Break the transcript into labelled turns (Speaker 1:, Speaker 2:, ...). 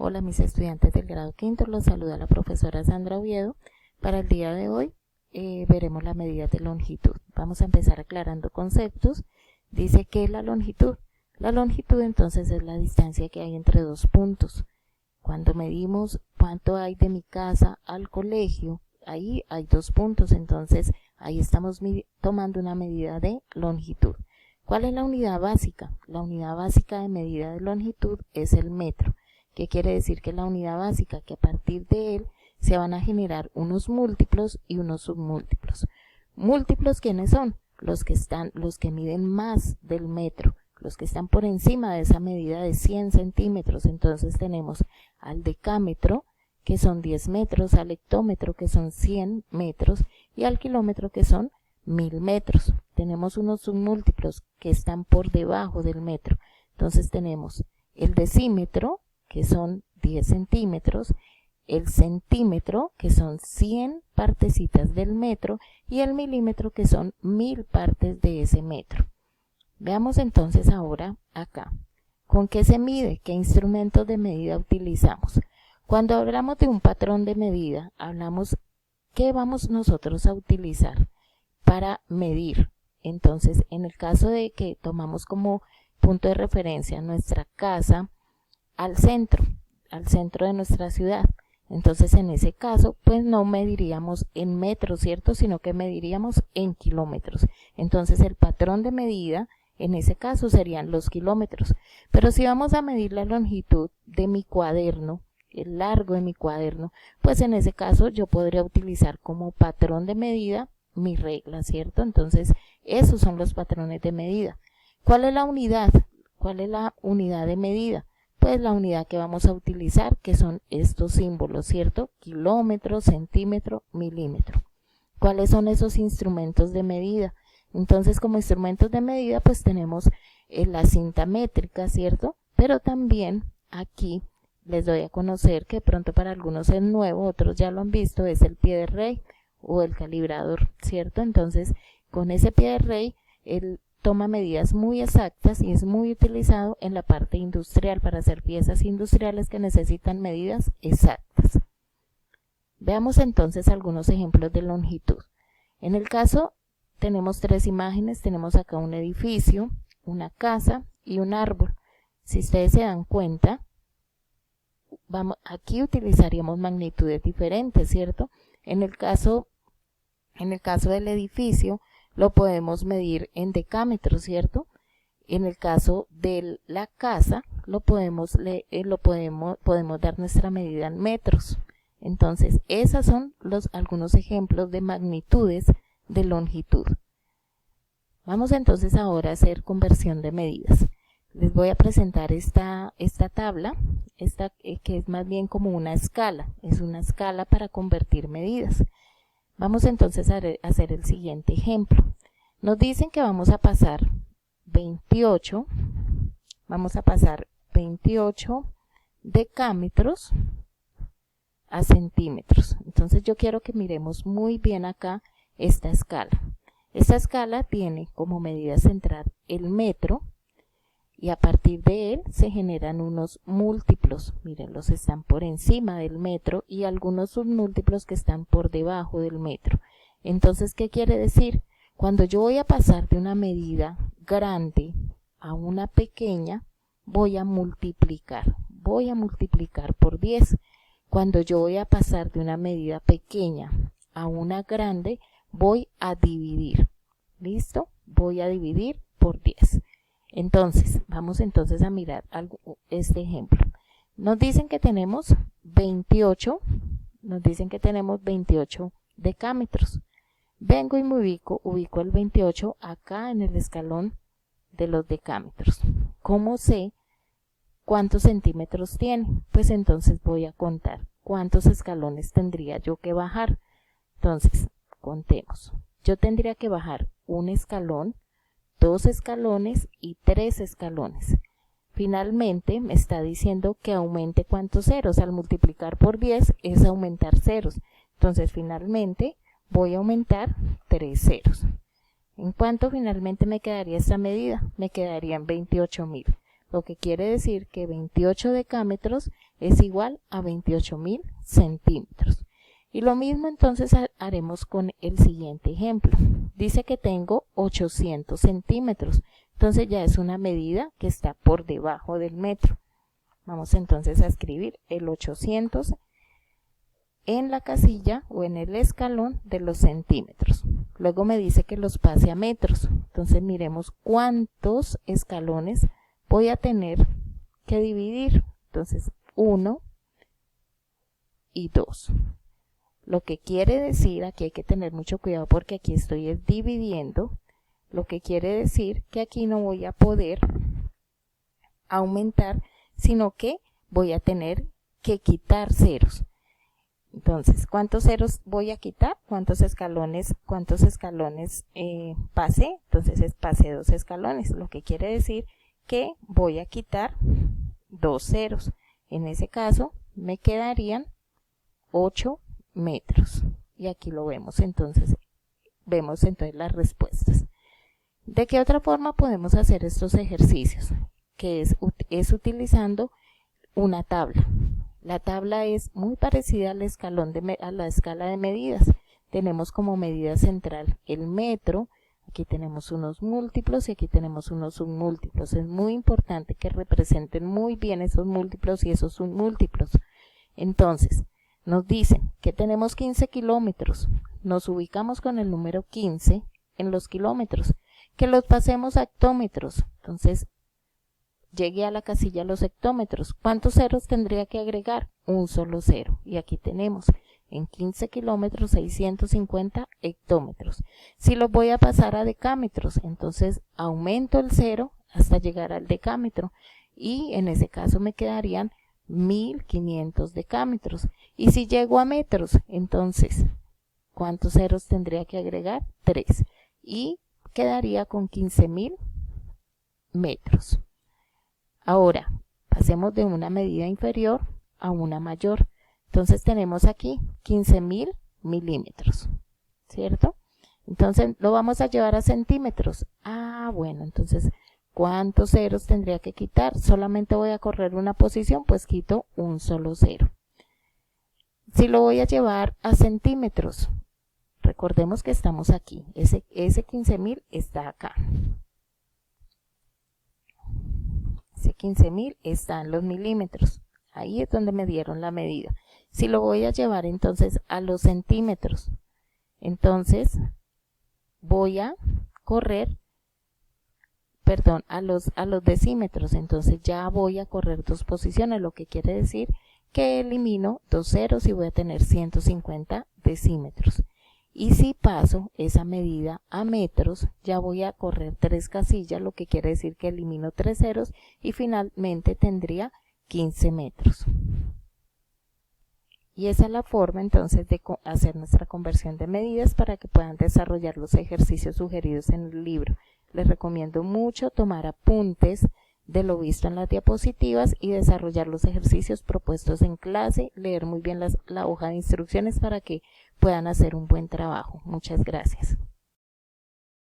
Speaker 1: Hola mis estudiantes del grado quinto, los saluda la profesora Sandra Oviedo. Para el día de hoy veremos la medida de longitud. Vamos a empezar aclarando conceptos. Dice ¿qué es la longitud? La longitud entonces es la distancia que hay entre dos puntos. Cuando medimos cuánto hay de mi casa al colegio, ahí hay dos puntos, entonces ahí estamos tomando una medida de longitud. ¿Cuál es la unidad básica? La unidad básica de medida de longitud es el metro. ¿Qué quiere decir? Que la unidad básica, que a partir de él se van a generar unos múltiplos y unos submúltiplos. ¿Múltiplos quiénes son? Los que miden más del metro, los que están por encima de esa medida de 100 centímetros. Entonces tenemos al decámetro, que son 10 metros, al hectómetro, que son 100 metros, y al kilómetro, que son 1000 metros. Tenemos unos submúltiplos que están por debajo del metro. Entonces tenemos el decímetro, que son 10 centímetros, el centímetro, que son 100 partecitas del metro, y el milímetro, que son 1000 partes de ese metro. Veamos entonces ahora acá, ¿con qué se mide? ¿Qué instrumentos de medida utilizamos? Cuando hablamos de un patrón de medida, hablamos qué vamos nosotros a utilizar para medir. Entonces, en el caso de que tomamos como punto de referencia nuestra casa, al centro de nuestra ciudad. Entonces en ese caso pues no mediríamos en metros, ¿cierto? Sino que mediríamos en kilómetros. Entonces el patrón de medida en ese caso serían los kilómetros. Pero si vamos a medir la longitud de mi cuaderno, el largo de mi cuaderno, pues en ese caso yo podría utilizar como patrón de medida mi regla, ¿cierto? Entonces esos son los patrones de medida. ¿Cuál es la unidad? ¿Cuál es la unidad de medida? Pues la unidad que vamos a utilizar, que son estos símbolos, ¿cierto? Kilómetro, centímetro, milímetro. ¿Cuáles son esos instrumentos de medida? Entonces, como instrumentos de medida, pues tenemos la cinta métrica, ¿cierto? Pero también aquí les doy a conocer que de pronto para algunos es nuevo, otros ya lo han visto, es el pie de rey o el calibrador, ¿cierto? Entonces, con ese pie de rey, toma medidas muy exactas y es muy utilizado en la parte industrial para hacer piezas industriales que necesitan medidas exactas. Veamos entonces algunos ejemplos de longitud. En el caso tenemos tres imágenes, tenemos acá un edificio, una casa y un árbol. Si ustedes se dan cuenta, aquí utilizaríamos magnitudes diferentes, ¿cierto? En el caso del edificio, lo podemos medir en decámetros, ¿cierto? En el caso de la casa, podemos dar nuestra medida en metros. Entonces, esos son algunos ejemplos de magnitudes de longitud. Vamos entonces ahora a hacer conversión de medidas. Les voy a presentar esta tabla, que es más bien como una escala. Es una escala para convertir medidas. Vamos entonces a hacer el siguiente ejemplo. Nos dicen que vamos a pasar 28 decámetros a centímetros. Entonces yo quiero que miremos muy bien acá esta escala. Esta escala tiene como medida central el metro y a partir de él se generan unos múltiplos. Miren, los están por encima del metro y algunos submúltiplos que están por debajo del metro. Entonces, ¿qué quiere decir? Cuando yo voy a pasar de una medida grande a una pequeña, voy a multiplicar por 10. Cuando yo voy a pasar de una medida pequeña a una grande, voy a dividir. ¿Listo? Voy a dividir por 10. Entonces, vamos entonces a mirar este ejemplo. Nos dicen que tenemos 28 decámetros. Vengo y me ubico el 28 acá en el escalón de los decámetros. ¿Cómo sé cuántos centímetros tiene? Pues entonces voy a contar cuántos escalones tendría yo que bajar. Entonces, contemos. Yo tendría que bajar un escalón, 2 escalones y 3 escalones. Finalmente me está diciendo que aumente cuántos ceros. Al multiplicar por 10 es aumentar ceros. Entonces finalmente voy a aumentar 3 ceros. ¿En cuánto finalmente me quedaría esta medida? Me quedarían 28.000. lo que quiere decir que 28 decámetros es igual a 28.000 centímetros. Y lo mismo entonces haremos con el siguiente ejemplo. Dice que tengo 800 centímetros, entonces ya es una medida que está por debajo del metro. Vamos entonces a escribir el 800 en la casilla o en el escalón de los centímetros. Luego me dice que los pase a metros, entonces miremos cuántos escalones voy a tener que dividir. Entonces 1 y 2. Lo que quiere decir, aquí hay que tener mucho cuidado porque aquí estoy dividiendo, lo que quiere decir que aquí no voy a poder aumentar, sino que voy a tener que quitar ceros. Entonces, ¿cuántos ceros voy a quitar? ¿Cuántos escalones pasé? Entonces pasé 2 escalones, lo que quiere decir que voy a quitar 2 ceros. En ese caso me quedarían 8 metros. Y aquí lo vemos entonces. Vemos entonces las respuestas. ¿De qué otra forma podemos hacer estos ejercicios? Que es utilizando una tabla. La tabla es muy parecida al a la escala de medidas. Tenemos como medida central el metro. Aquí tenemos unos múltiplos y aquí tenemos unos submúltiplos. Es muy importante que representen muy bien esos múltiplos y esos submúltiplos. Entonces, nos dicen que tenemos 15 kilómetros. Nos ubicamos con el número 15 en los kilómetros. Que los pasemos a hectómetros. Entonces, llegué a la casilla los hectómetros. ¿Cuántos ceros tendría que agregar? Un solo cero. Y aquí tenemos en 15 kilómetros 650 hectómetros. Si los voy a pasar a decámetros, entonces aumento el cero hasta llegar al decámetro. Y en ese caso me quedarían 1500 decámetros. Y si llego a metros, entonces, ¿cuántos ceros tendría que agregar? 3. Y quedaría con 15.000 metros. Ahora, pasemos de una medida inferior a una mayor. Entonces tenemos aquí 15.000 milímetros, ¿cierto? Entonces lo vamos a llevar a centímetros. Bueno, entonces, ¿cuántos ceros tendría que quitar? Solamente voy a correr una posición, pues quito un solo cero. Si lo voy a llevar a centímetros, recordemos que estamos aquí. Ese 15.000 está acá. Ese 15.000 está en los milímetros. Ahí es donde me dieron la medida. Si lo voy a llevar entonces a los centímetros, entonces voy a correr, a los decímetros. Entonces ya voy a correr 2 posiciones, lo que quiere decir que elimino 2 ceros y voy a tener 150 decímetros. Y si paso esa medida a metros, ya voy a correr 3 casillas, lo que quiere decir que elimino 3 ceros y finalmente tendría 15 metros. Y esa es la forma entonces de hacer nuestra conversión de medidas para que puedan desarrollar los ejercicios sugeridos en el libro. Les recomiendo mucho tomar apuntes de lo visto en las diapositivas y desarrollar los ejercicios propuestos en clase, leer muy bien la hoja de instrucciones para que puedan hacer un buen trabajo. Muchas gracias.